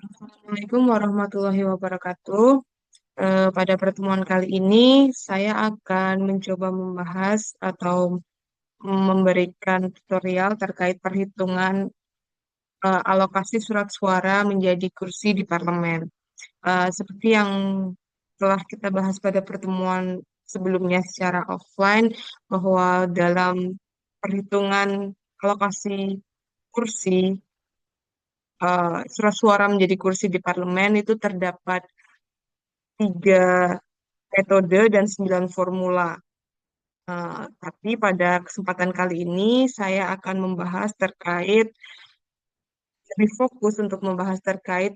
Assalamualaikum warahmatullahi wabarakatuh. Pada pertemuan kali ini, saya akan mencoba membahas atau memberikan tutorial terkait perhitungan alokasi surat suara menjadi kursi di parlemen. Seperti yang telah kita bahas pada pertemuan sebelumnya secara offline, bahwa dalam perhitungan alokasi kursi, surat suara menjadi kursi di parlemen itu terdapat tiga metode dan 9 formula. Tapi pada kesempatan kali ini saya akan membahas terkait, lebih fokus untuk membahas terkait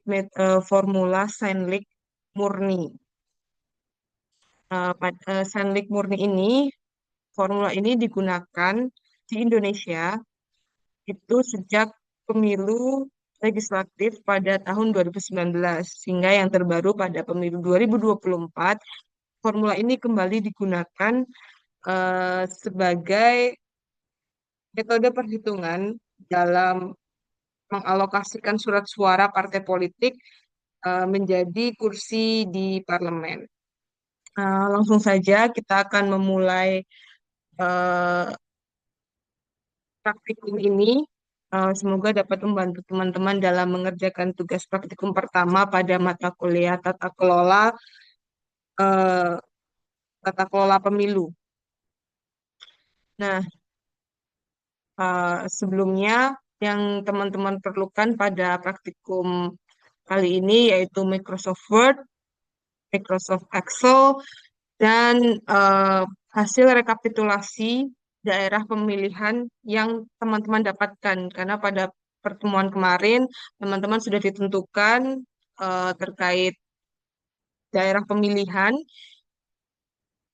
formula Seinlich murni. Seinlich murni ini, formula ini digunakan di Indonesia itu sejak pemilu legislatif pada tahun 2019 hingga yang terbaru pada pemilu 2024. Formula ini kembali digunakan sebagai metode perhitungan dalam mengalokasikan surat suara partai politik menjadi kursi di parlemen. Langsung saja kita akan memulai uh, praktikum ini. Semoga dapat membantu teman-teman dalam mengerjakan tugas praktikum pertama pada mata kuliah uh, tata kelola pemilu. Nah, sebelumnya yang teman-teman perlukan pada praktikum kali ini yaitu Microsoft Word, Microsoft Excel, dan eh, hasil rekapitulasi daerah pemilihan yang teman-teman dapatkan. Karena pada pertemuan kemarin, teman-teman sudah ditentukan terkait daerah pemilihan.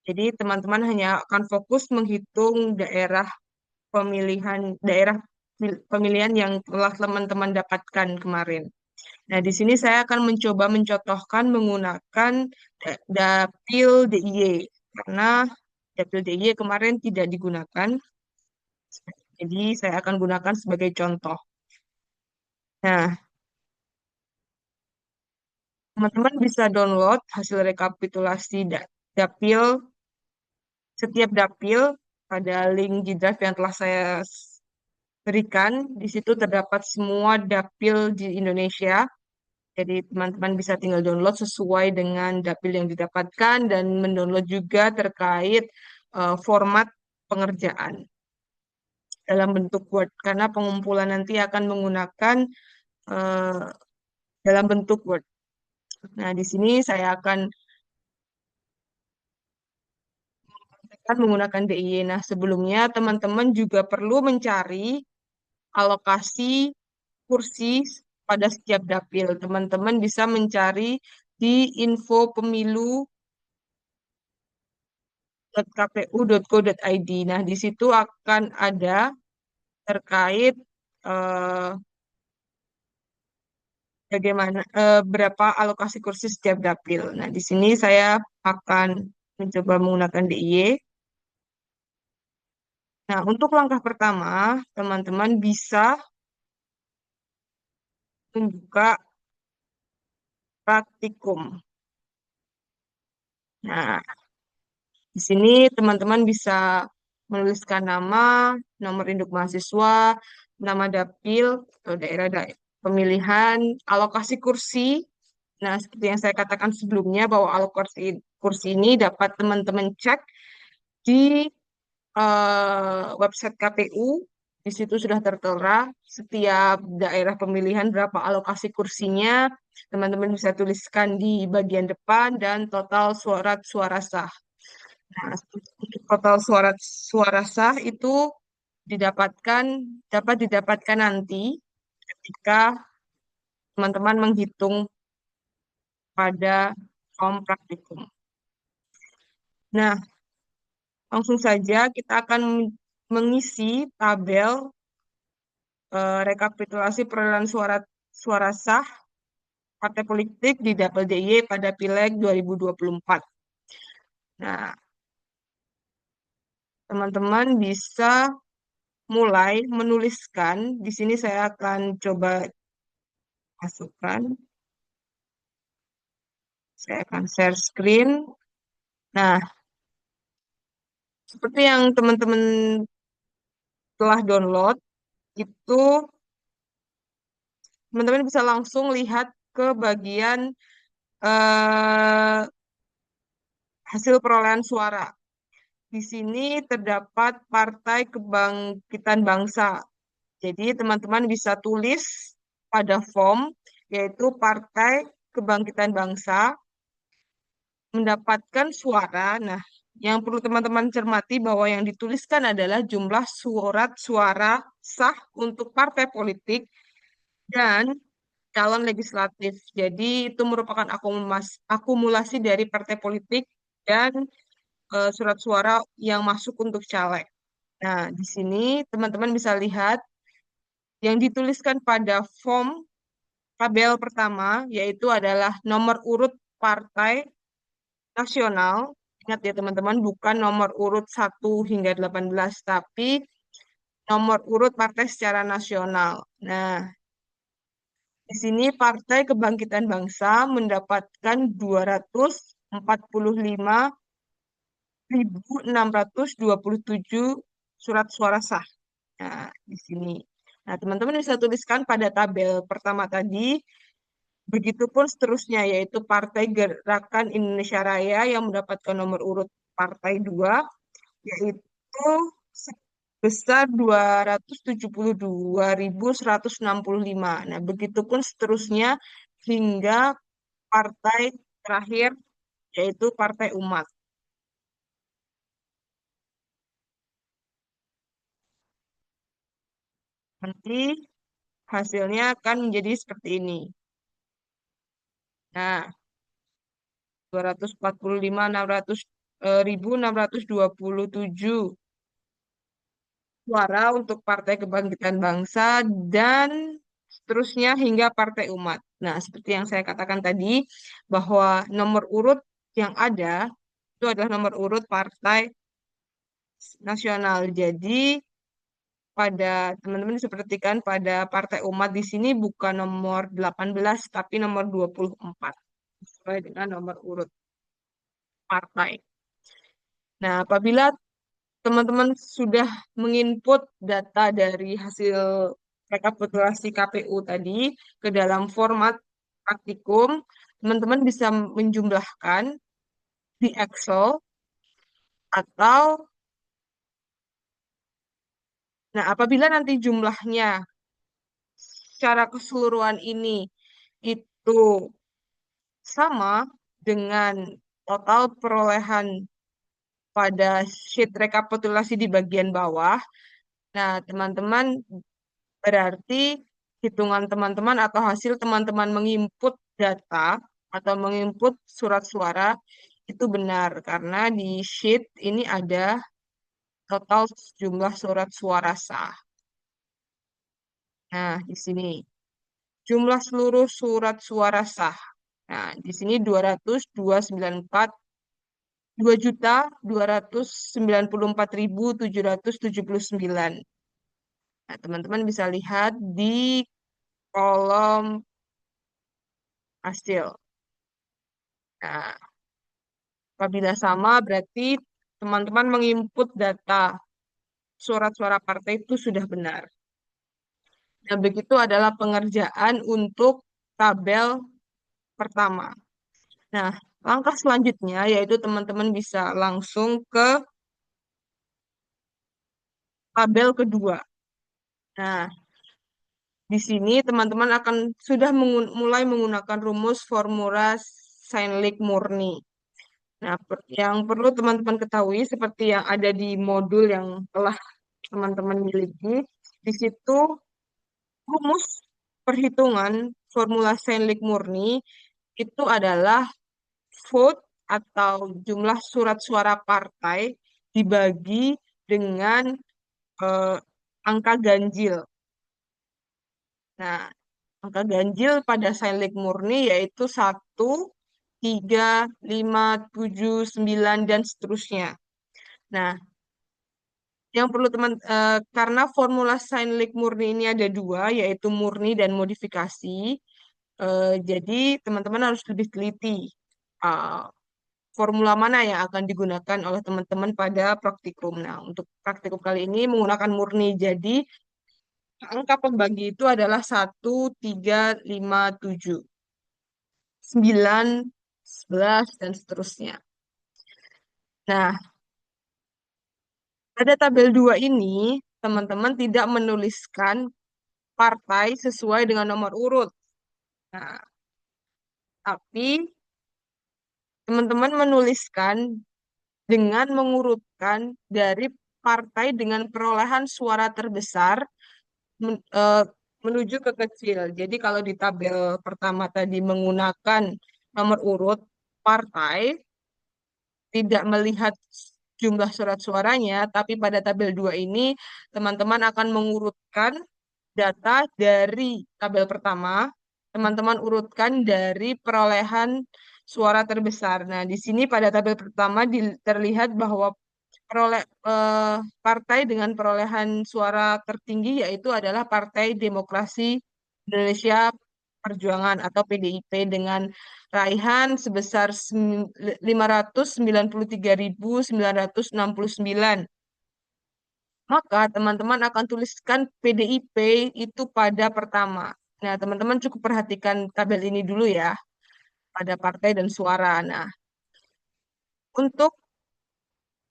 Jadi teman-teman hanya akan fokus menghitung daerah pemilihan yang telah teman-teman dapatkan kemarin. Nah, di sini saya akan mencoba mencontohkan menggunakan dapil DIY karena dapil DIY kemarin tidak digunakan. Jadi saya akan gunakan sebagai contoh. Nah, teman-teman bisa download hasil rekapitulasi dapil setiap dapil pada link G Drive yang telah saya berikan. Di situ terdapat semua dapil di Indonesia. Jadi teman-teman bisa tinggal download sesuai dengan dapil yang didapatkan dan mendownload juga terkait format pengerjaan dalam bentuk Word karena pengumpulan nanti akan menggunakan eh, dalam bentuk Word. Nah, di sini saya akan menggunakan DIY. Nah, sebelumnya teman-teman juga perlu mencari alokasi kursi pada setiap dapil. Teman-teman bisa mencari di info pemilu.kpu.go.id. Nah, di situ akan ada terkait eh, bagaimana berapa alokasi kursi setiap dapil. Nah, di sini saya akan mencoba menggunakan DIY. Nah, untuk langkah pertama, teman-teman bisa membuka praktikum. Nah, di sini teman-teman bisa menuliskan nama, nomor induk mahasiswa, nama dapil atau daerah pemilihan, alokasi kursi. Nah, seperti yang saya katakan sebelumnya bahwa alokasi kursi ini dapat teman-teman cek di website KPU. Di situ sudah tertera setiap daerah pemilihan berapa alokasi kursinya. Teman-teman bisa tuliskan di bagian depan dan total suara suara sah. Nah, untuk total suara suara sah itu didapatkan dapat didapatkan nanti ketika teman-teman menghitung pada form praktikum. Nah, langsung saja kita akan mengisi tabel rekapitulasi perolehan suara suara sah partai politik di Dapil DIY pada Pileg 2024. Nah, teman-teman bisa mulai menuliskan. Di sini saya akan coba masukkan. Saya akan share screen. Nah, seperti yang teman-teman telah download, itu teman-teman bisa langsung lihat ke bagian eh, hasil perolehan suara. Di sini terdapat Partai Kebangkitan Bangsa. Jadi teman-teman bisa tulis pada form, yaitu Partai Kebangkitan Bangsa mendapatkan suara. Nah, yang perlu teman-teman cermati bahwa yang dituliskan adalah jumlah surat suara sah untuk partai politik dan calon legislatif. Jadi itu merupakan akumulasi dari partai politik dan surat suara yang masuk untuk caleg. Nah, di sini teman-teman bisa lihat yang dituliskan pada form tabel pertama yaitu adalah nomor urut partai nasional. Ingat ya teman-teman, bukan nomor urut 1 hingga 18, tapi nomor urut partai secara nasional. Nah, di sini Partai Kebangkitan Bangsa mendapatkan 245.627 surat suara sah. Nah, di sini. Nah, teman-teman bisa tuliskan pada tabel pertama tadi, begitupun seterusnya, yaitu Partai Gerakan Indonesia Raya yang mendapatkan nomor urut partai 2, yaitu sebesar 272.165. Nah, begitupun seterusnya hingga partai terakhir, yaitu Partai Umat. Nanti hasilnya akan menjadi seperti ini. Nah, 245.627 suara untuk Partai Kebangkitan Bangsa dan seterusnya hingga Partai Umat. Nah, seperti yang saya katakan tadi, bahwa nomor urut yang ada itu adalah nomor urut Partai Nasional. Jadi, pada teman-teman bisa perhatikan pada Partai Umat di sini bukan nomor 18, tapi nomor 24. Sesuai dengan nomor urut partai. Nah, apabila teman-teman sudah menginput data dari hasil rekapitulasi KPU tadi ke dalam format praktikum, teman-teman bisa menjumlahkan di Excel atau, nah apabila nanti jumlahnya secara keseluruhan ini itu sama dengan total perolehan pada sheet rekapitulasi di bagian bawah, nah teman-teman berarti hitungan teman-teman atau hasil teman-teman menginput data atau menginput surat suara itu benar karena di sheet ini ada total jumlah surat suara sah. Nah, di sini jumlah seluruh surat suara sah. Nah, di sini 294.779. Nah, teman-teman bisa lihat di kolom hasil. Nah, apabila sama, berarti teman-teman menginput data surat-suara partai itu sudah benar. Nah, begitu adalah pengerjaan untuk tabel pertama. Nah, langkah selanjutnya yaitu teman-teman bisa langsung ke tabel kedua. Nah, di sini teman-teman akan sudah mulai menggunakan rumus formula Seinlich murni. Nah, yang perlu teman-teman ketahui seperti yang ada di modul yang telah teman-teman miliki, di situ rumus perhitungan formula Seinlich murni itu adalah vote atau jumlah surat suara partai dibagi dengan eh, angka ganjil. Nah, angka ganjil pada Seinlich murni yaitu 1, 3, 5, 7, 9 dan seterusnya. Nah, yang perlu karena formula Seinlich murni ini ada dua, yaitu murni dan modifikasi. Jadi teman-teman harus lebih teliti uh, formula mana yang akan digunakan oleh teman-teman pada praktikum. Nah, untuk praktikum kali ini menggunakan murni. Jadi, angka pembagi itu adalah 1, 3, 5, 7, 9, 11, dan seterusnya. Nah, pada tabel 2 ini, teman-teman tidak menuliskan partai sesuai dengan nomor urut. Nah, tapi teman-teman menuliskan dengan mengurutkan dari partai dengan perolehan suara terbesar menuju ke kecil. Jadi kalau di tabel pertama tadi menggunakan nomor urut partai, tidak melihat jumlah surat suaranya, tapi pada tabel 2 ini teman-teman akan mengurutkan data dari tabel pertama, teman-teman urutkan dari perolehan suara terbesar. Nah, di sini pada tabel pertama terlihat bahwa partai dengan perolehan suara tertinggi yaitu adalah Partai Demokrasi Indonesia Perjuangan atau PDIP dengan raihan sebesar 593.969. Maka teman-teman akan tuliskan PDIP itu pada pertama. Nah, teman-teman cukup perhatikan tabel ini dulu ya, pada partai dan suara. Nah, untuk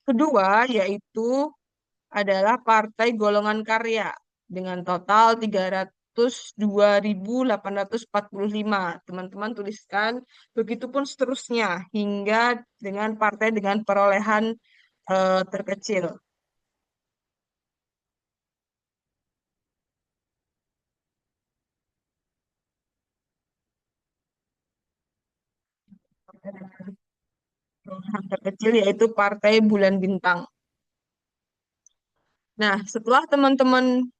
kedua yaitu adalah Partai Golongan Karya dengan total 302.845. Teman-teman tuliskan, begitupun seterusnya hingga dengan partai dengan perolehan terkecil. Perolehan terkecil yaitu Partai Bulan Bintang. Nah, setelah teman-teman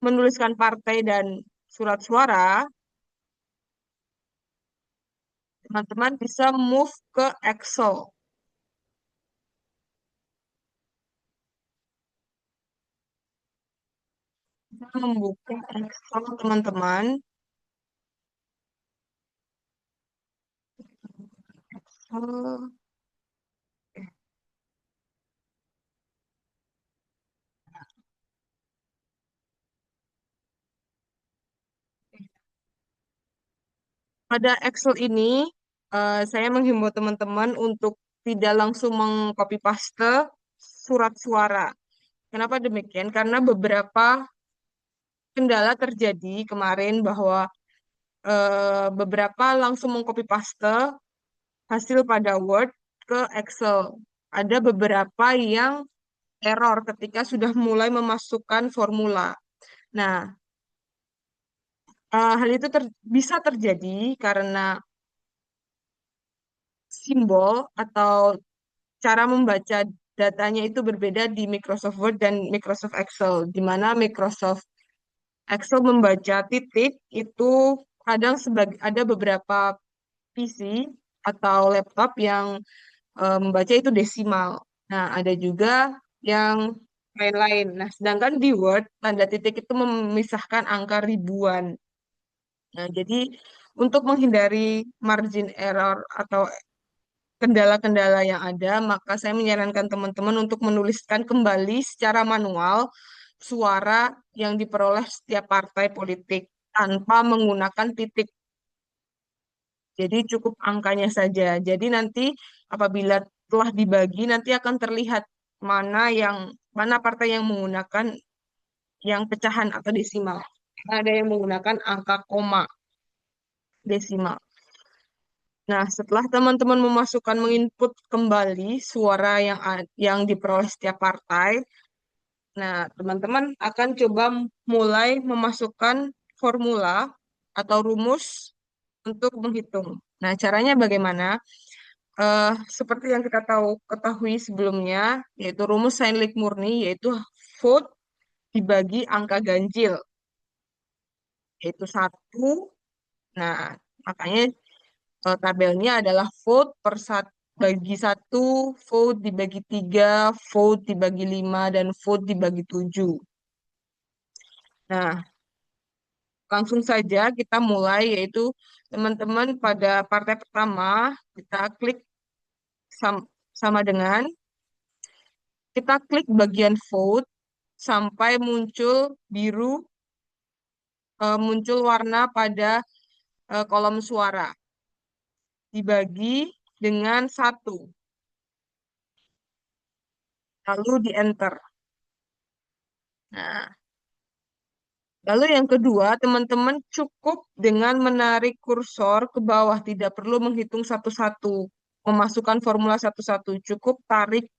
menuliskan partai dan surat suara, teman-teman bisa move ke Excel. Bisa membuka Excel teman-teman. Excel. Pada Excel ini, saya menghimbau teman-teman untuk tidak langsung mengcopy paste surat suara. Kenapa demikian? Karena beberapa kendala terjadi kemarin bahwa beberapa langsung mengcopy paste hasil pada Word ke Excel. Ada beberapa yang error ketika sudah mulai memasukkan formula. Nah, hal itu bisa terjadi karena simbol atau cara membaca datanya itu berbeda di Microsoft Word dan Microsoft Excel, di mana Microsoft Excel membaca titik itu kadang sebagai ada beberapa PC atau laptop yang membaca itu desimal. Nah, ada juga yang lain-lain. Nah, sedangkan di Word tanda titik itu memisahkan angka ribuan. Nah, jadi untuk menghindari margin error atau kendala-kendala yang ada, maka saya menyarankan teman-teman untuk menuliskan kembali secara manual suara yang diperoleh setiap partai politik tanpa menggunakan titik. Jadi cukup angkanya saja. Jadi nanti apabila telah dibagi, nanti akan terlihat mana partai yang menggunakan yang pecahan atau desimal. Ada yang menggunakan angka koma desimal. Nah, setelah teman-teman menginput kembali suara yang diperoleh setiap partai, nah, teman-teman akan coba mulai memasukkan formula atau rumus untuk menghitung. Nah, caranya bagaimana? Seperti yang kita ketahui sebelumnya, yaitu rumus Seinlich murni, yaitu vote dibagi angka ganjil, yaitu 1. Nah, makanya tabelnya adalah vote bagi 1, vote dibagi 3, vote dibagi 5, dan vote dibagi 7. Nah, langsung saja kita mulai, yaitu teman-teman pada partai pertama kita klik sama dengan kita klik bagian vote sampai muncul biru, muncul warna pada kolom suara dibagi dengan satu, lalu di enter. Nah, lalu yang kedua, teman-teman cukup dengan menarik kursor ke bawah, tidak perlu menghitung satu-satu, memasukkan formula satu-satu. Cukup tarik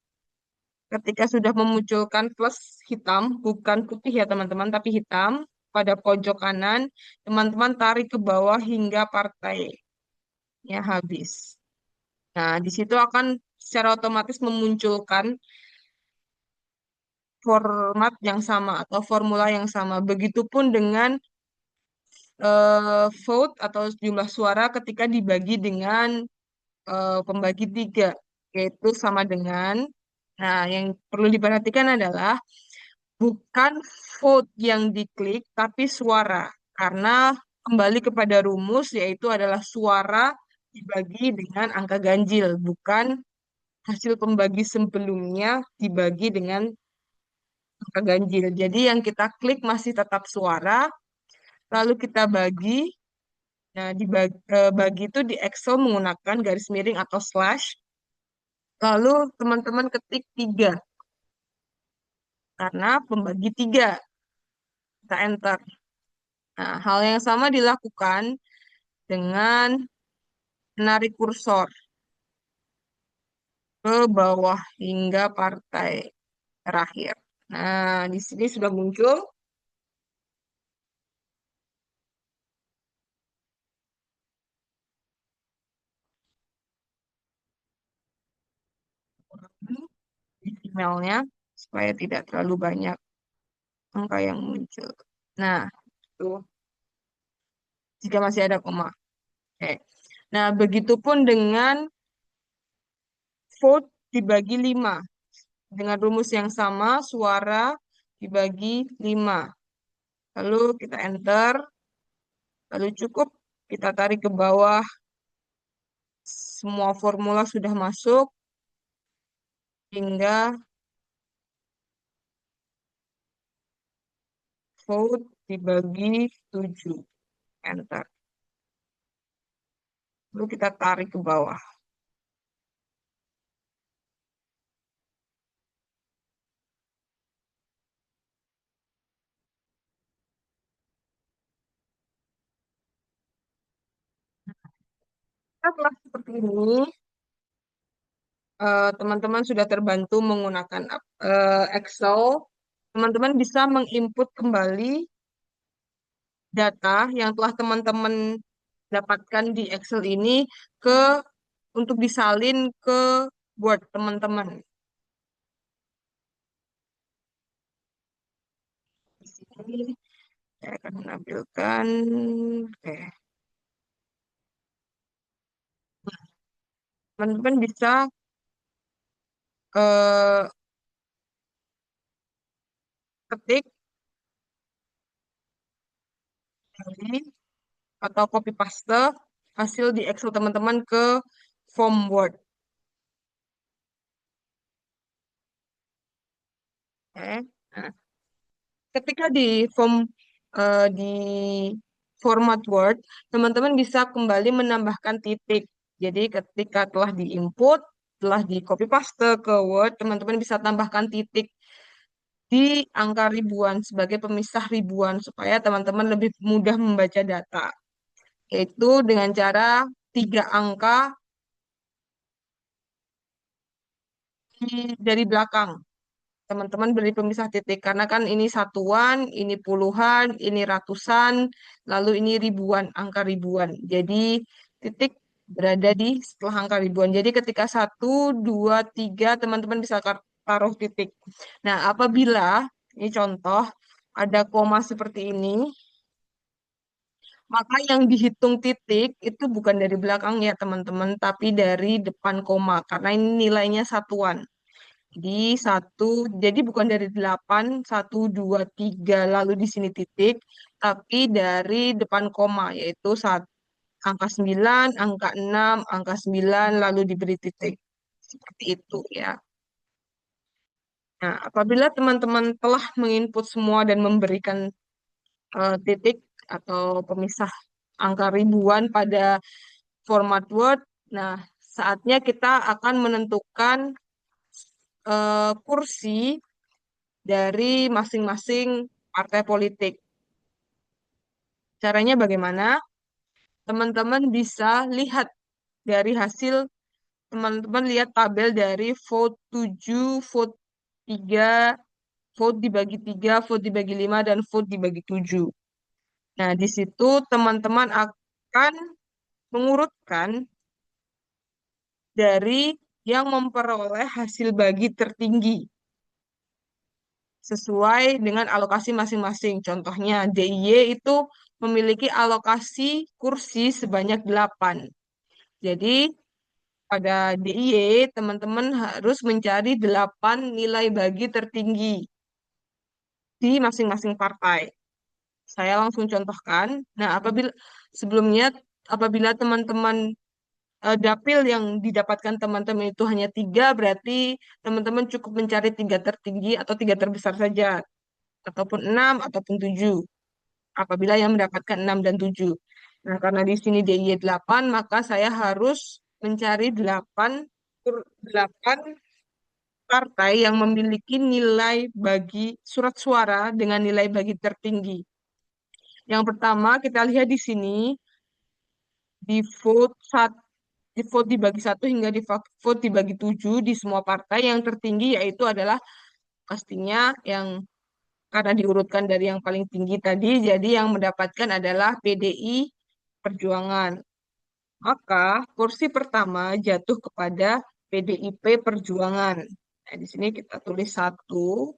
ketika sudah memunculkan plus hitam, bukan putih ya teman-teman, tapi hitam pada pojok kanan, teman-teman tarik ke bawah hingga partainya habis. Nah, di situ akan secara otomatis memunculkan format yang sama atau formula yang sama. Begitupun dengan vote atau jumlah suara ketika dibagi dengan pembagi tiga, yaitu sama dengan. Nah, yang perlu diperhatikan adalah bukan vote yang diklik, tapi suara. Karena kembali kepada rumus, yaitu adalah suara dibagi dengan angka ganjil, bukan hasil pembagi sebelumnya dibagi dengan angka ganjil. Jadi yang kita klik masih tetap suara, lalu kita bagi. Nah, bagi itu di Excel menggunakan garis miring atau slash. Lalu teman-teman ketik 3 karena pembagi 3. Kita enter. Nah, hal yang sama dilakukan dengan menarik kursor ke bawah hingga partai terakhir. Nah, di sini sudah muncul. Di emailnya supaya tidak terlalu banyak angka yang muncul. Nah, itu jika masih ada koma. Oke. Nah, begitupun dengan vote dibagi 5. Dengan rumus yang sama, suara dibagi 5. Lalu kita enter, lalu cukup kita tarik ke bawah. Semua formula sudah masuk hingga vote dibagi 7. Enter. Lalu kita tarik ke bawah. Setelah seperti ini, teman-teman sudah terbantu menggunakan Excel. Teman-teman bisa menginput kembali data yang telah teman-teman dapatkan di Excel ini ke untuk disalin ke Word teman-teman. Di sini saya akan menampilkan, oke, teman-teman bisa eh, ketik dari atau copy paste hasil di Excel teman-teman ke form Word. Oke. Nah, ketika di form di format Word, teman-teman bisa kembali menambahkan titik. Jadi ketika telah diinput, telah di copy paste ke Word, teman-teman bisa tambahkan titik di angka ribuan sebagai pemisah ribuan supaya teman-teman lebih mudah membaca data. Yaitu dengan cara 3 angka dari belakang. Teman-teman beri pemisah titik karena kan ini satuan, ini puluhan, ini ratusan, lalu ini ribuan, angka ribuan. Jadi titik berada di setelah angka ribuan. Jadi ketika 1, 2, 3 teman-teman bisa taruh titik. Nah, apabila ini contoh ada koma seperti ini, maka yang dihitung titik itu bukan dari belakang ya teman-teman, tapi dari depan koma karena ini nilainya satuan. Di satu, jadi bukan dari delapan, satu, dua, tiga, lalu di sini titik, tapi dari depan koma, yaitu angka 9, angka 6, angka 9, lalu diberi titik. Seperti itu ya. Nah, apabila teman-teman telah menginput semua dan memberikan titik atau pemisah angka ribuan pada format Word, nah saatnya kita akan menentukan kursi dari masing-masing partai politik. Caranya bagaimana? Teman-teman bisa lihat dari hasil, teman-teman lihat tabel dari vote 7, vote 3, vote dibagi 3, vote dibagi 5, dan vote dibagi 7. Nah, di situ teman-teman akan mengurutkan dari yang memperoleh hasil bagi tertinggi sesuai dengan alokasi masing-masing. Contohnya, DIY itu memiliki alokasi kursi sebanyak 8. Jadi, pada DIY, teman-teman harus mencari 8 nilai bagi tertinggi di masing-masing partai. Saya langsung contohkan. Nah, sebelumnya, apabila teman-teman dapil yang didapatkan teman-teman itu hanya 3, berarti teman-teman cukup mencari 3 tertinggi atau 3 terbesar saja, ataupun 6, ataupun 7. Apabila yang mendapatkan 6 dan 7. Nah, karena di sini DIY 8, maka saya harus mencari 8 partai yang memiliki nilai bagi surat suara dengan nilai bagi tertinggi. Yang pertama, kita lihat di sini, di vote satu, di vote dibagi 1 hingga di vote dibagi 7 di semua partai yang tertinggi yaitu adalah pastinya yang karena diurutkan dari yang paling tinggi tadi, jadi yang mendapatkan adalah PDI Perjuangan. Maka kursi pertama jatuh kepada PDIP Perjuangan. Nah, di sini kita tulis 1,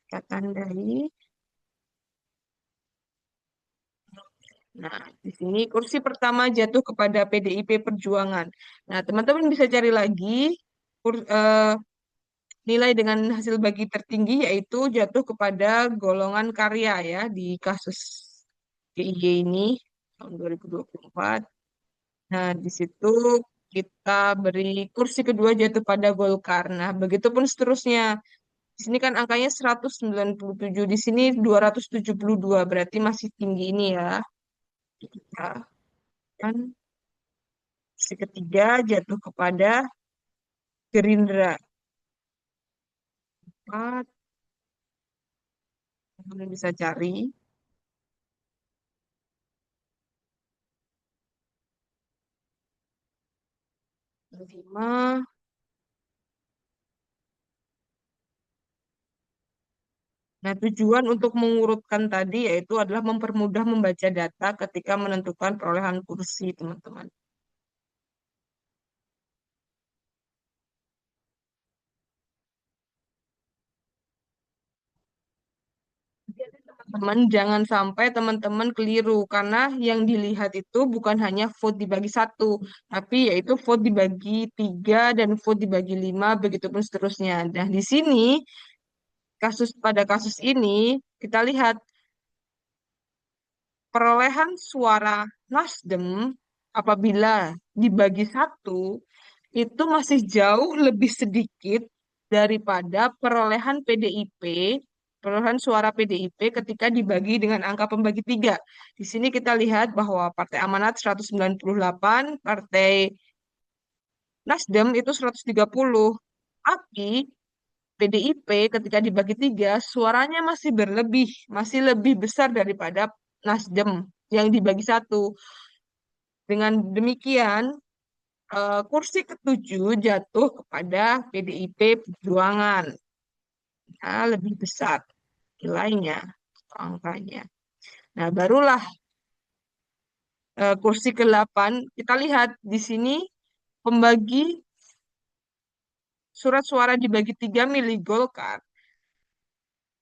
kita tandai. Nah, di sini kursi pertama jatuh kepada PDIP Perjuangan. Nah, teman-teman bisa cari lagi nilai dengan hasil bagi tertinggi yaitu jatuh kepada golongan karya ya di kasus DIY ini tahun 2024. Nah, di situ kita beri kursi kedua jatuh pada Golkar. Nah, begitupun seterusnya. Di sini kan angkanya 197, di sini 272, berarti masih tinggi ini ya. Kita kan kursi ketiga jatuh kepada Gerindra. 4, teman bisa cari. 5. Nah, tujuan untuk mengurutkan tadi yaitu adalah mempermudah membaca data ketika menentukan perolehan kursi, teman-teman. Teman, jangan sampai teman-teman keliru karena yang dilihat itu bukan hanya vote dibagi 1, tapi yaitu vote dibagi 3 dan vote dibagi 5, begitupun seterusnya. Nah, di sini pada kasus ini kita lihat perolehan suara Nasdem apabila dibagi 1 itu masih jauh lebih sedikit daripada perolehan suara PDIP ketika dibagi dengan angka pembagi 3. Di sini kita lihat bahwa Partai Amanat 198, Partai Nasdem itu 130. Tapi PDIP ketika dibagi 3, suaranya masih berlebih, masih lebih besar daripada Nasdem yang dibagi 1. Dengan demikian, kursi ketujuh jatuh kepada PDIP Perjuangan. Nah, lebih besar nilainya, atau angkanya. Nah, barulah kursi ke-8, kita lihat di sini pembagi surat suara dibagi 3 milik Golkar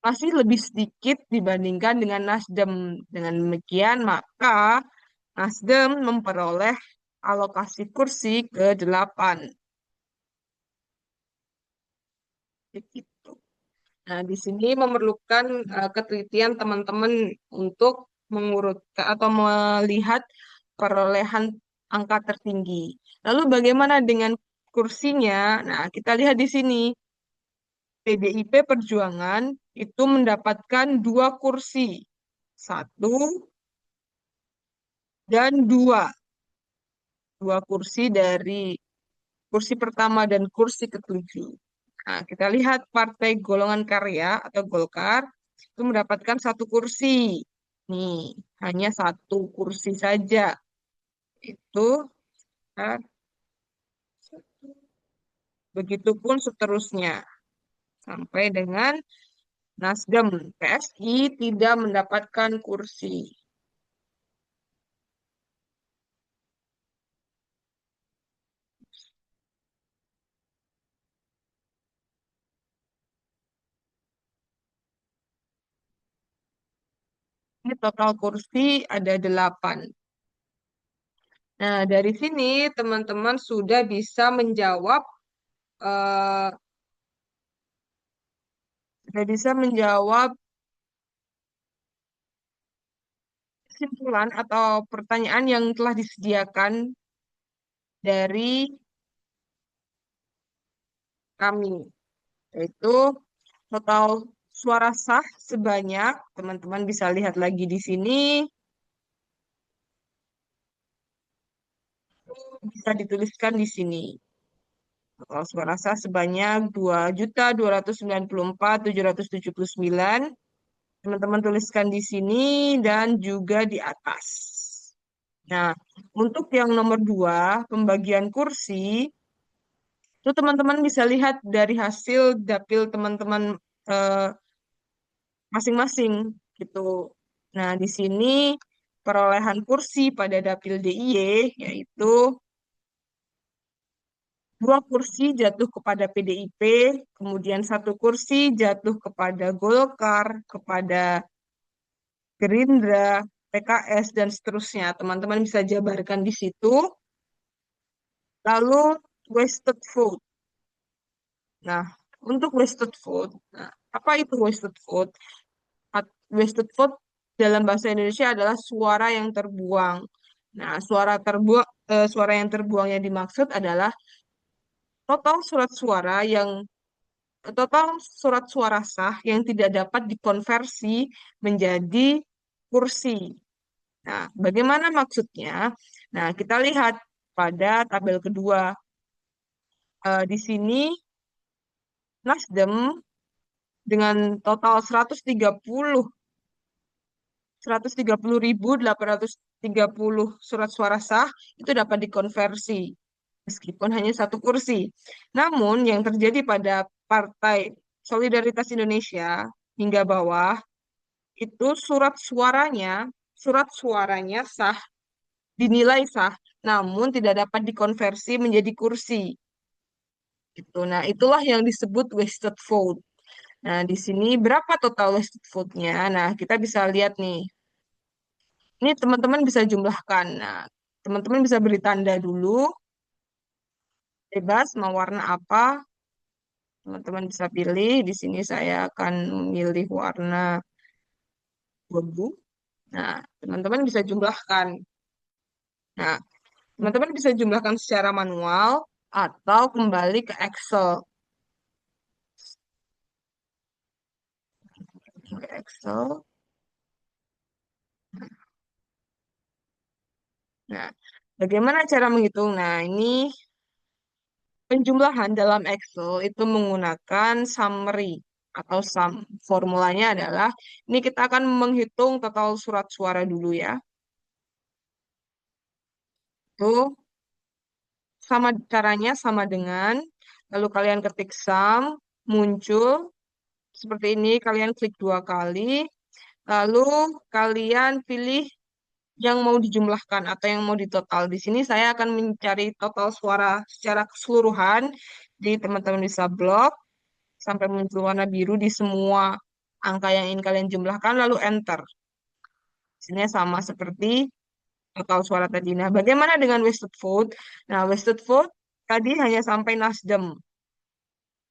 masih lebih sedikit dibandingkan dengan Nasdem. Dengan demikian, maka Nasdem memperoleh alokasi kursi ke-8. Begitu. Nah, di sini memerlukan ketelitian teman-teman untuk mengurutkan atau melihat perolehan angka tertinggi. Lalu bagaimana dengan kursinya? Nah, kita lihat di sini. PDIP Perjuangan itu mendapatkan dua kursi. Satu dan dua. Dua kursi dari kursi pertama dan kursi ketujuh. Nah, kita lihat Partai Golongan Karya atau Golkar itu mendapatkan satu kursi. Nih, hanya satu kursi saja. Itu eh, begitupun seterusnya sampai dengan Nasdem. PSI tidak mendapatkan kursi. Ini total kursi ada 8. Nah, dari sini teman-teman sudah bisa menjawab eh, sudah bisa menjawab kesimpulan atau pertanyaan yang telah disediakan dari kami, yaitu total suara sah sebanyak, teman-teman bisa lihat lagi di sini, bisa dituliskan di sini. Total suara sah sebanyak 2.294.779. Teman-teman tuliskan di sini dan juga di atas. Nah, untuk yang nomor 2, pembagian kursi, itu teman-teman bisa lihat dari hasil dapil teman-teman eh, masing-masing gitu. Nah, di sini perolehan kursi pada dapil DIY yaitu dua kursi jatuh kepada PDIP, kemudian satu kursi jatuh kepada Golkar, kepada Gerindra, PKS, dan seterusnya. Teman-teman bisa jabarkan di situ. Lalu wasted vote. Nah, untuk wasted vote, nah, apa itu wasted vote? Wasted vote dalam bahasa Indonesia adalah suara yang terbuang. Nah, suara yang terbuang yang dimaksud adalah total surat suara yang total surat suara sah yang tidak dapat dikonversi menjadi kursi. Nah, bagaimana maksudnya? Nah, kita lihat pada tabel kedua. Di sini Nasdem dengan total 130.830 surat suara sah itu dapat dikonversi meskipun hanya satu kursi. Namun yang terjadi pada Partai Solidaritas Indonesia hingga bawah itu surat suaranya sah, dinilai sah, namun tidak dapat dikonversi menjadi kursi. Gitu. Nah, itulah yang disebut wasted vote. Nah, di sini berapa total wasted vote-nya? Nah, kita bisa lihat nih. Ini teman-teman bisa jumlahkan. Nah, teman-teman bisa beri tanda dulu, bebas mau warna apa. Teman-teman bisa pilih. Di sini saya akan memilih warna abu. Nah, teman-teman bisa jumlahkan. Nah, teman-teman bisa jumlahkan secara manual atau kembali ke Excel. Ke Excel. Nah, bagaimana cara menghitung? Nah, ini penjumlahan dalam Excel itu menggunakan summary atau sum. Formulanya adalah, ini kita akan menghitung total surat suara dulu ya. Itu caranya sama dengan, lalu kalian ketik sum, muncul seperti ini, kalian klik 2 kali, lalu kalian pilih yang mau dijumlahkan atau yang mau ditotal. Di sini saya akan mencari total suara secara keseluruhan. Jadi teman-teman bisa blok sampai muncul warna biru di semua angka yang ingin kalian jumlahkan, lalu enter. Sini sama seperti total suara tadi. Nah, bagaimana dengan wasted vote? Nah, wasted vote tadi hanya sampai Nasdem.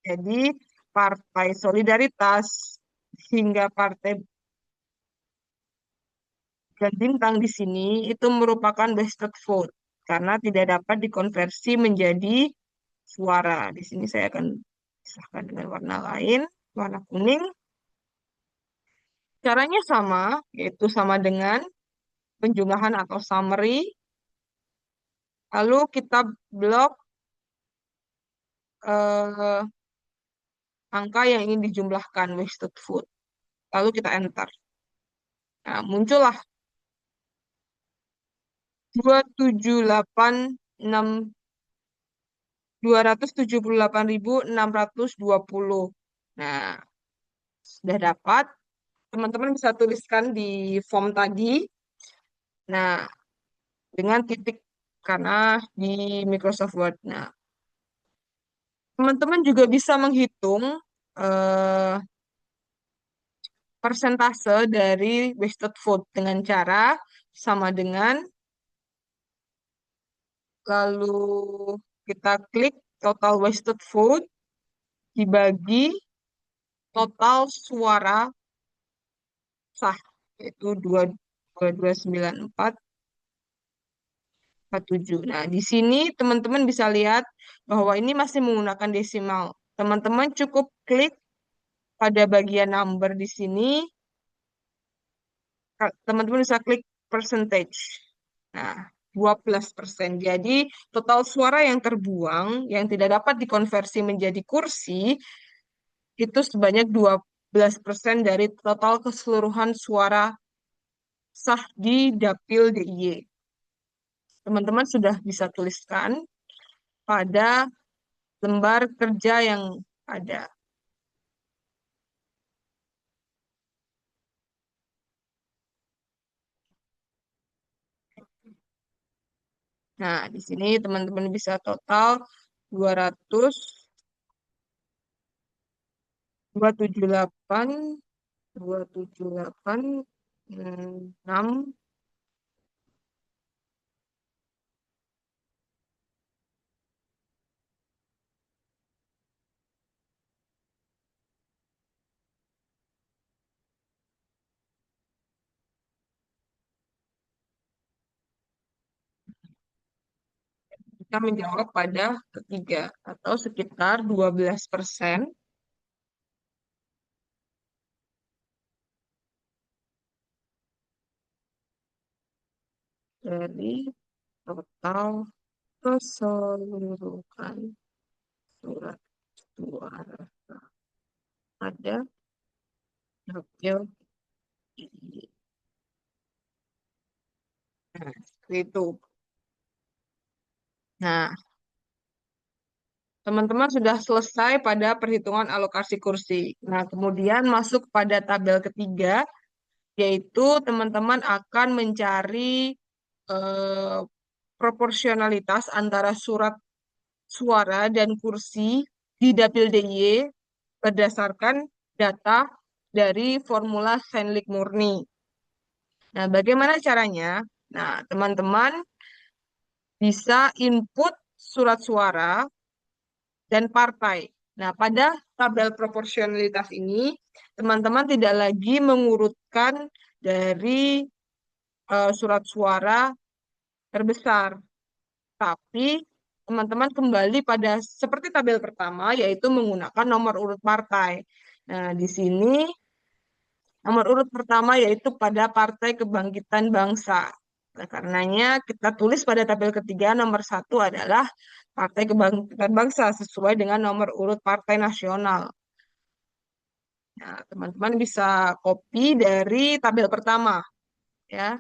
Jadi, Partai Solidaritas hingga Partai dan Bintang di sini itu merupakan wasted vote karena tidak dapat dikonversi menjadi suara. Di sini saya akan pisahkan dengan warna lain, warna kuning. Caranya sama, yaitu sama dengan penjumlahan atau summary. Lalu kita blok eh, angka yang ingin dijumlahkan wasted vote. Lalu kita enter. Nah, muncullah 278.6 278.620. Nah, sudah dapat. Teman-teman bisa tuliskan di form tadi. Nah, dengan titik karena di Microsoft Word. Nah, teman-teman juga bisa menghitung eh, persentase dari wasted vote dengan cara sama dengan lalu kita klik total wasted vote dibagi total suara sah yaitu 229447. Nah, di sini teman-teman bisa lihat bahwa ini masih menggunakan desimal. Teman-teman cukup klik pada bagian number di sini, teman-teman bisa klik percentage. Nah, 12%. Jadi, total suara yang terbuang, yang tidak dapat dikonversi menjadi kursi, itu sebanyak 12% dari total keseluruhan suara sah di Dapil DIY. Teman-teman sudah bisa tuliskan pada lembar kerja yang ada. Nah, di sini teman-teman bisa total 200, 278, 278, 6, kita menjawab pada ketiga atau sekitar 12% dari total keseluruhan surat suara ada dapil ini. Nah, seperti itu. Nah, teman-teman sudah selesai pada perhitungan alokasi kursi. Nah, kemudian masuk pada tabel ketiga, yaitu teman-teman akan mencari eh, proporsionalitas antara surat suara dan kursi di Dapil DIY berdasarkan data dari formula Sendlik murni. Nah, bagaimana caranya? Nah, teman-teman bisa input surat suara dan partai. Nah, pada tabel proporsionalitas ini, teman-teman tidak lagi mengurutkan dari surat suara terbesar, tapi teman-teman kembali pada seperti tabel pertama, yaitu menggunakan nomor urut partai. Nah, di sini nomor urut pertama yaitu pada Partai Kebangkitan Bangsa. Nah, karenanya kita tulis pada tabel ketiga nomor satu adalah Partai Kebangkitan Bangsa sesuai dengan nomor urut Partai Nasional. Nah, teman-teman bisa copy dari tabel pertama, ya,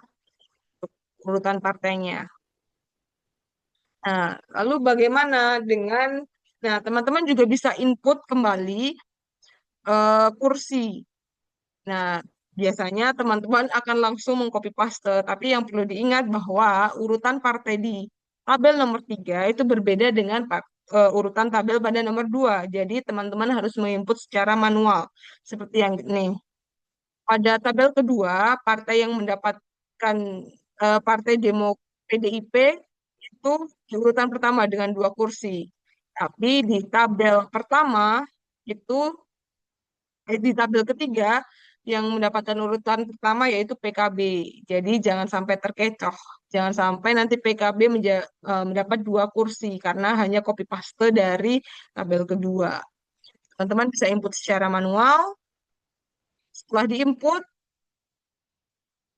urutan partainya. Nah, lalu bagaimana dengan, nah, teman-teman juga bisa input kembali kursi. Nah, biasanya teman-teman akan langsung mengcopy paste, tapi yang perlu diingat bahwa urutan partai di tabel nomor 3 itu berbeda dengan urutan tabel pada nomor 2. Jadi, teman-teman harus menginput secara manual, seperti yang ini. Pada tabel kedua, partai yang mendapatkan Partai Demo PDIP itu di urutan pertama dengan 2 kursi. Tapi di tabel pertama itu Di tabel ketiga yang mendapatkan urutan pertama yaitu PKB. Jadi jangan sampai terkecoh. Jangan sampai nanti PKB mendapat 2 kursi karena hanya copy paste dari tabel kedua. Teman-teman bisa input secara manual. Setelah diinput,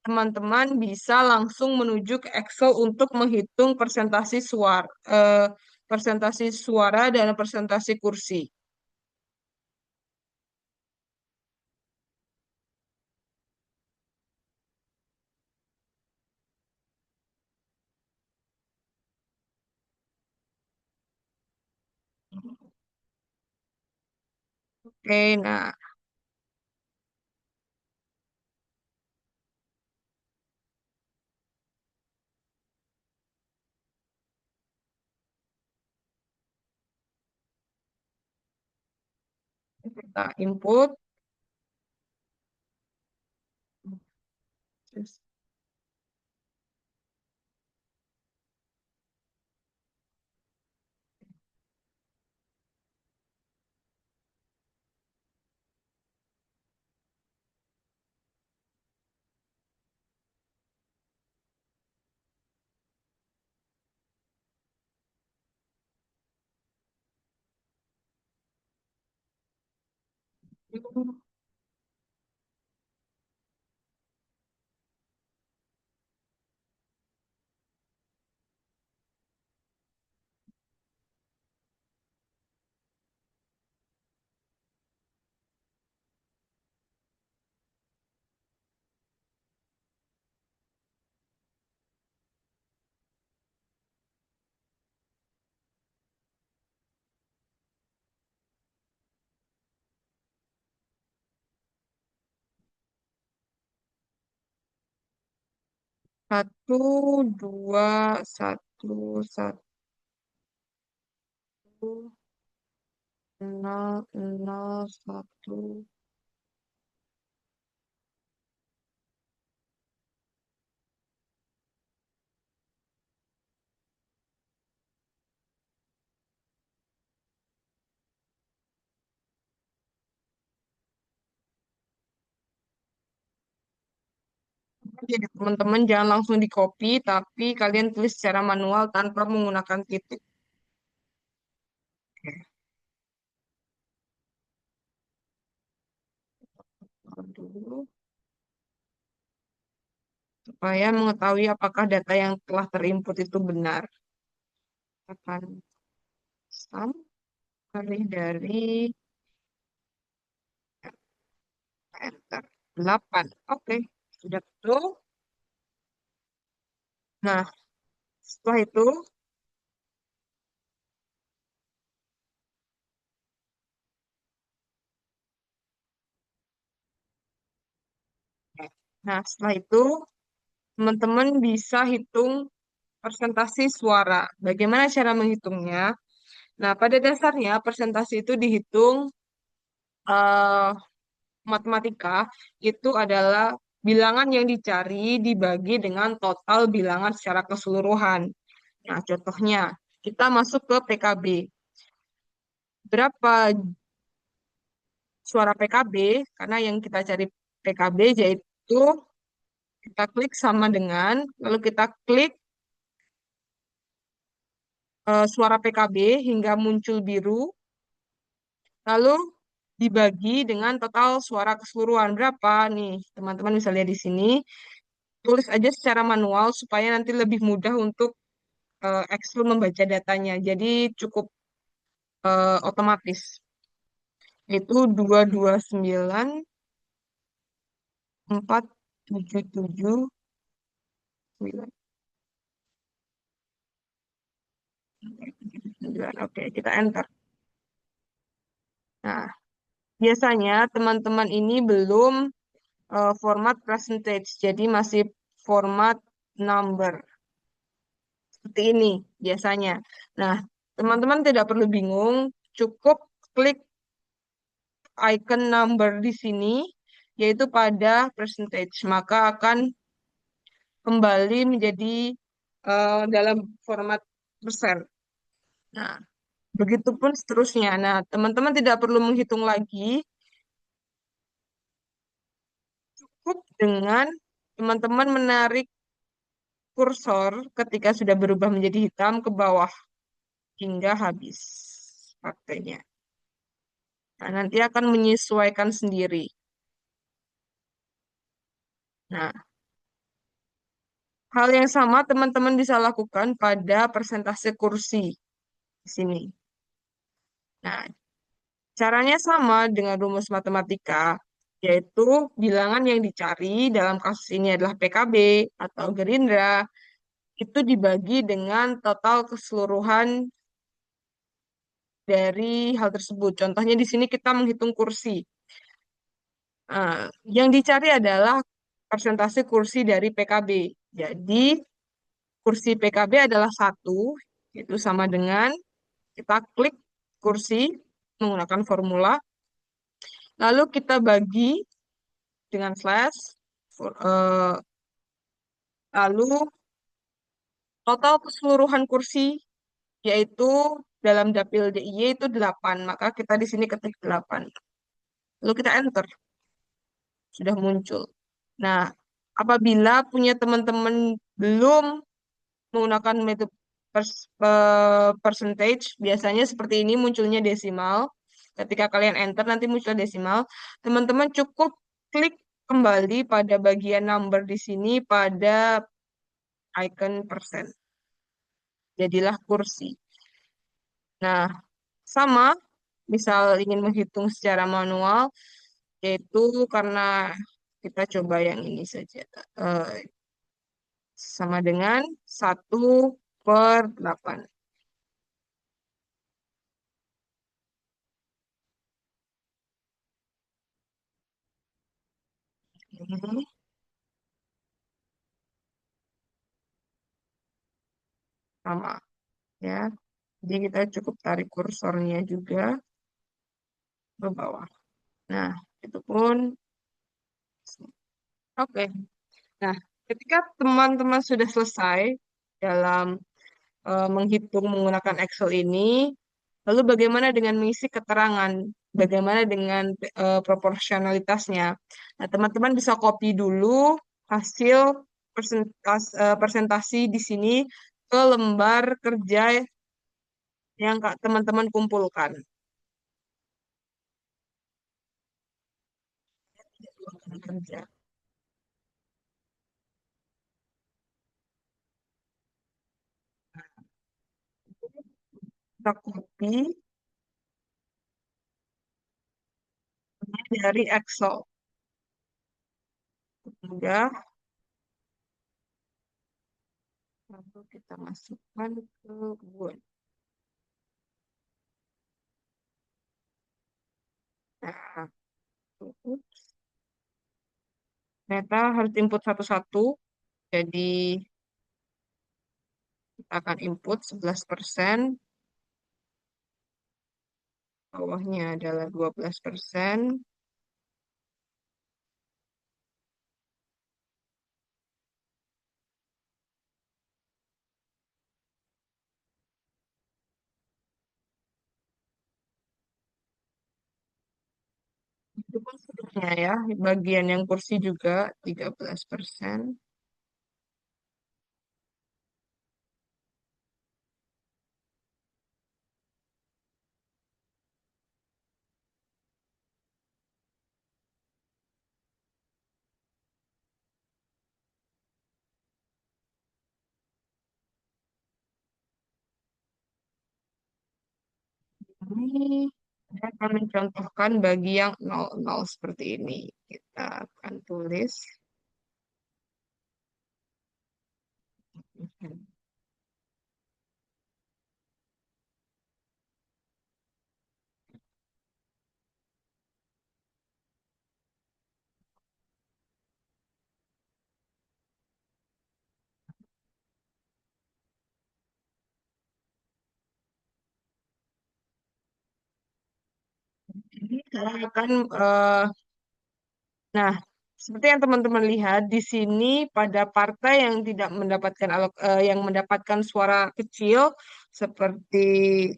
teman-teman bisa langsung menuju ke Excel untuk menghitung persentase suara dan persentase kursi. Oke, nah kita input. Satu, dua, satu, satu, nol, nol, satu. Jadi teman-teman jangan langsung di copy, tapi kalian tulis secara manual tanpa menggunakan titik. Oke, taruh dulu supaya mengetahui apakah data yang telah terinput itu benar. Akan sum kali dari enter 8. Oke, sudah betul. Nah, setelah itu, setelah itu teman-teman bisa hitung persentase suara. Bagaimana cara menghitungnya? Nah, pada dasarnya persentase itu dihitung eh, matematika itu adalah bilangan yang dicari dibagi dengan total bilangan secara keseluruhan. Nah, contohnya kita masuk ke PKB. Berapa suara PKB? Karena yang kita cari PKB yaitu kita klik sama dengan, lalu kita klik suara PKB hingga muncul biru, lalu dibagi dengan total suara keseluruhan berapa nih teman-teman bisa lihat di sini. Tulis aja secara manual supaya nanti lebih mudah untuk Excel membaca datanya. Jadi cukup otomatis. Itu 229, 477, 9. Oke, kita enter. Nah, biasanya teman-teman ini belum format percentage, jadi masih format number. Seperti ini biasanya. Nah, teman-teman tidak perlu bingung, cukup klik icon number di sini, yaitu pada percentage, maka akan kembali menjadi dalam format persen. Nah, begitupun seterusnya. Nah, teman-teman tidak perlu menghitung lagi, Cukup dengan teman-teman menarik kursor ketika sudah berubah menjadi hitam ke bawah hingga habis partainya. Nah, nanti akan menyesuaikan sendiri. Nah, hal yang sama teman-teman bisa lakukan pada persentase kursi di sini. Nah, caranya sama dengan rumus matematika, yaitu bilangan yang dicari dalam kasus ini adalah PKB atau Gerindra, itu dibagi dengan total keseluruhan dari hal tersebut. Contohnya di sini kita menghitung kursi. Nah, yang dicari adalah persentase kursi dari PKB. Jadi, kursi PKB adalah satu, itu sama dengan kita klik kursi menggunakan formula, lalu kita bagi dengan slash, lalu total keseluruhan kursi yaitu dalam dapil DIY itu 8, maka kita di sini ketik 8. Lalu kita enter, sudah muncul. Nah, apabila punya teman-teman belum menggunakan metode percentage, biasanya seperti ini munculnya desimal. Ketika kalian enter nanti muncul desimal. Teman-teman cukup klik kembali pada bagian number di sini pada icon persen. Jadilah kursi. Nah, sama, misal ingin menghitung secara manual, yaitu karena kita coba yang ini saja. Eh, Sama dengan 1/8. Ini sama ya. Jadi kita cukup tarik kursornya juga ke bawah. Nah, itu pun oke. Nah, ketika teman-teman sudah selesai dalam menghitung menggunakan Excel ini, lalu bagaimana dengan mengisi keterangan? Bagaimana dengan proporsionalitasnya? Nah, teman-teman bisa copy dulu hasil presentasi di sini ke lembar kerja yang teman-teman kumpulkan. Kerja. Kita copy dari Excel. Udah, lalu kita masukkan ke Word. Nah, ternyata harus input satu-satu. Jadi kita akan input 11%, bawahnya adalah 12%. Itu pun seterusnya ya. Bagian yang kursi juga 13%. Ini saya akan mencontohkan bagi yang 00 seperti ini. Kita akan tulis. Ini saya akan nah, seperti yang teman-teman lihat di sini pada partai yang tidak mendapatkan yang mendapatkan suara kecil seperti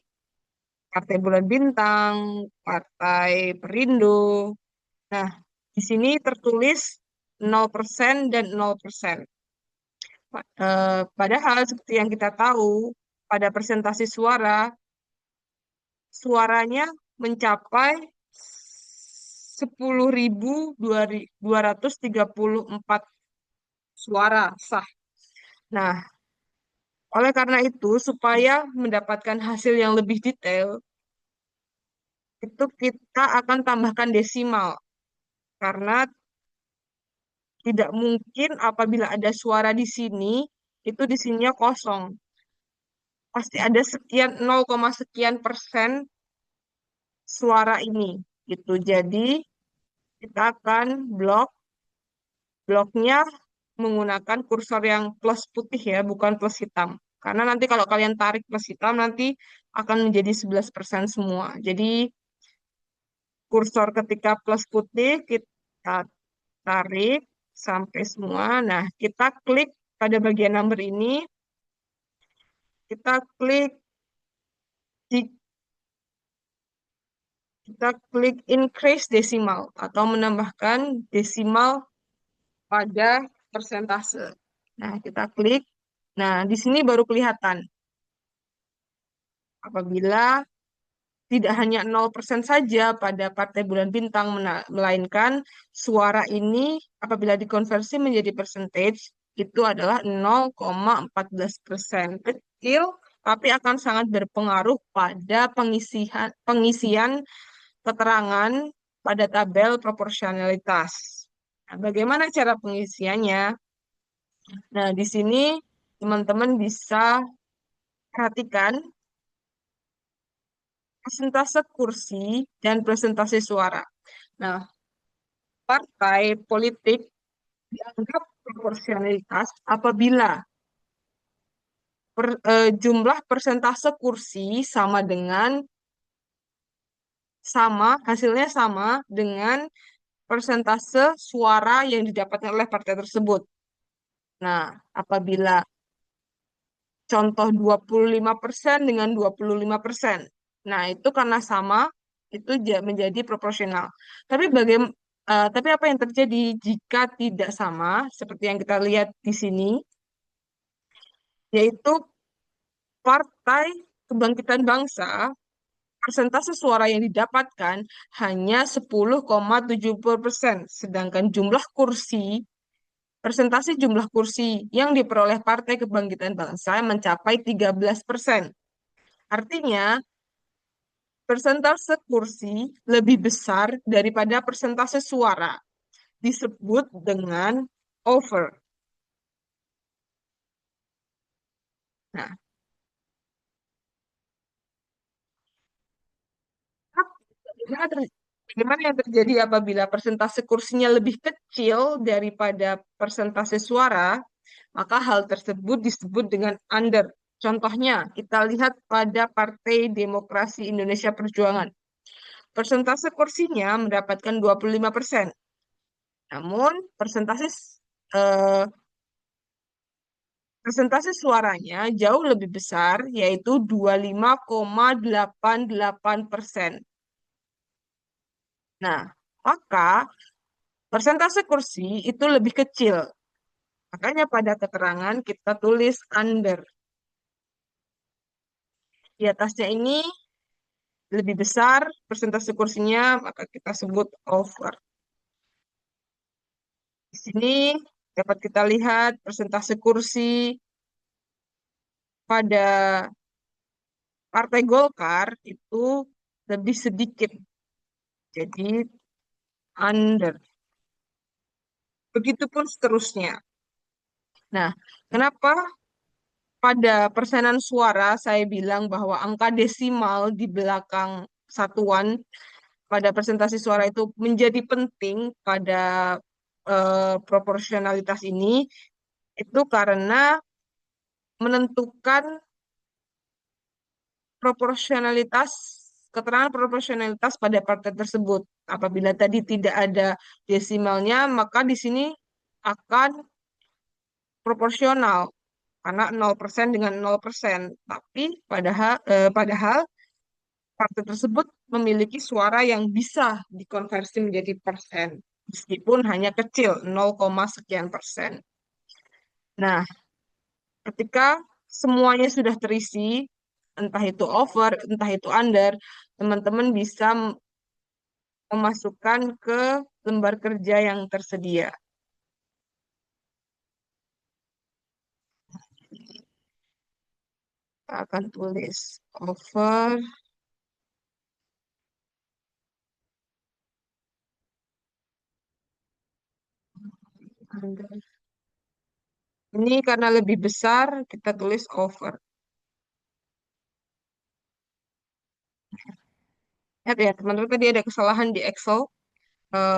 Partai Bulan Bintang, Partai Perindo. Nah, di sini tertulis 0% dan 0%. Padahal seperti yang kita tahu, pada presentasi suara, suaranya mencapai 10.234 suara sah. Nah, oleh karena itu, supaya mendapatkan hasil yang lebih detail, itu kita akan tambahkan desimal. Karena tidak mungkin apabila ada suara di sini, itu di sininya kosong. Pasti ada sekian 0, sekian persen suara ini. Gitu. Jadi, kita akan bloknya menggunakan kursor yang plus putih ya, bukan plus hitam. Karena nanti kalau kalian tarik plus hitam, nanti akan menjadi 11% semua. Jadi kursor ketika plus putih, kita tarik sampai semua. Nah, kita klik pada bagian number ini, kita klik di kita klik increase desimal atau menambahkan desimal pada persentase. Nah, kita klik. Nah, di sini baru kelihatan apabila tidak hanya 0% saja pada Partai Bulan Bintang, melainkan suara ini apabila dikonversi menjadi percentage, itu adalah 0,14%. Kecil, tapi akan sangat berpengaruh pada pengisian keterangan pada tabel proporsionalitas. Nah, bagaimana cara pengisiannya? Nah, di sini teman-teman bisa perhatikan persentase kursi dan persentase suara. Nah, partai politik dianggap proporsionalitas apabila jumlah persentase kursi hasilnya sama dengan persentase suara yang didapatkan oleh partai tersebut. Nah, apabila contoh 25% dengan 25%. Nah, itu karena sama, itu menjadi proporsional. Tapi apa yang terjadi jika tidak sama, seperti yang kita lihat di sini, yaitu Partai Kebangkitan Bangsa, persentase suara yang didapatkan hanya 10,70%, sedangkan persentase jumlah kursi yang diperoleh Partai Kebangkitan Bangsa mencapai 13%. Artinya, persentase kursi lebih besar daripada persentase suara. Disebut dengan over. Nah, bagaimana yang terjadi apabila persentase kursinya lebih kecil daripada persentase suara, maka hal tersebut disebut dengan under. Contohnya, kita lihat pada Partai Demokrasi Indonesia Perjuangan. Persentase kursinya mendapatkan 25%. Namun, eh, persentase suaranya jauh lebih besar, yaitu 25,88%. Nah, maka persentase kursi itu lebih kecil. Makanya pada keterangan kita tulis under. Di atasnya ini lebih besar persentase kursinya, maka kita sebut over. Di sini dapat kita lihat persentase kursi pada Partai Golkar itu lebih sedikit. Jadi under. Begitupun seterusnya. Nah, kenapa pada persenan suara saya bilang bahwa angka desimal di belakang satuan pada presentasi suara itu menjadi penting pada proporsionalitas ini, itu karena menentukan proporsionalitas keterangan proporsionalitas pada partai tersebut. Apabila tadi tidak ada desimalnya, maka di sini akan proporsional karena 0% dengan 0%. Tapi padahal partai tersebut memiliki suara yang bisa dikonversi menjadi persen. meskipun hanya kecil, 0, sekian persen. Nah, ketika semuanya sudah terisi, entah itu over, entah itu under, teman-teman bisa memasukkan ke lembar kerja yang tersedia. Kita akan tulis over, under. Ini karena lebih besar, kita tulis over. Lihat ya, teman-teman tadi ada kesalahan di Excel.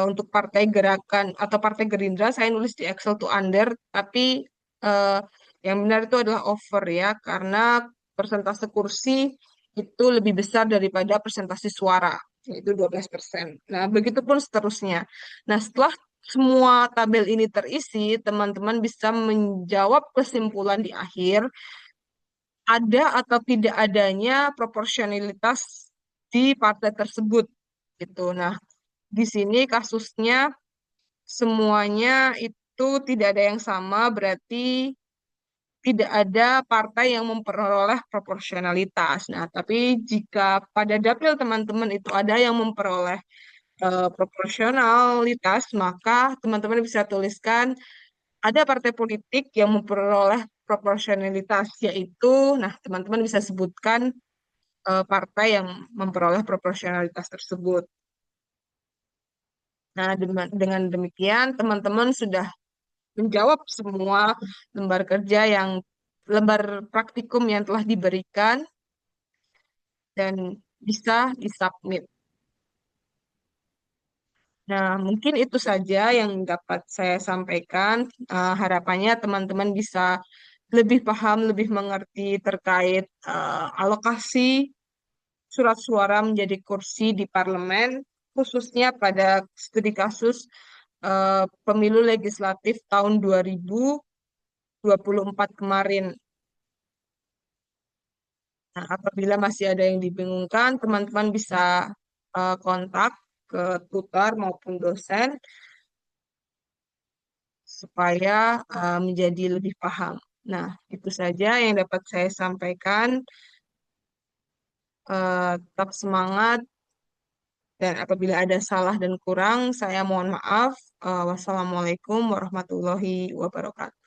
Untuk Partai Gerakan atau Partai Gerindra, saya nulis di Excel tuh under, tapi eh, yang benar itu adalah over ya, karena persentase kursi itu lebih besar daripada persentase suara, yaitu 12%. Nah, begitupun seterusnya. Nah, setelah semua tabel ini terisi, teman-teman bisa menjawab kesimpulan di akhir, ada atau tidak adanya proporsionalitas di partai tersebut gitu. Nah, di sini kasusnya semuanya itu tidak ada yang sama, berarti tidak ada partai yang memperoleh proporsionalitas. Nah, tapi jika pada dapil teman-teman itu ada yang memperoleh proporsionalitas, maka teman-teman bisa tuliskan ada partai politik yang memperoleh proporsionalitas, yaitu, nah, teman-teman bisa sebutkan partai yang memperoleh proporsionalitas tersebut. Nah, dengan demikian teman-teman sudah menjawab semua lembar kerja yang lembar praktikum yang telah diberikan dan bisa disubmit. Nah, mungkin itu saja yang dapat saya sampaikan. Harapannya teman-teman bisa lebih paham, lebih mengerti terkait alokasi surat suara menjadi kursi di parlemen, khususnya pada studi kasus pemilu legislatif tahun 2024 kemarin. Nah, apabila masih ada yang dibingungkan, teman-teman bisa kontak ke tutor maupun dosen supaya menjadi lebih paham. Nah, itu saja yang dapat saya sampaikan. Tetap semangat dan apabila ada salah dan kurang, saya mohon maaf. Wassalamualaikum warahmatullahi wabarakatuh.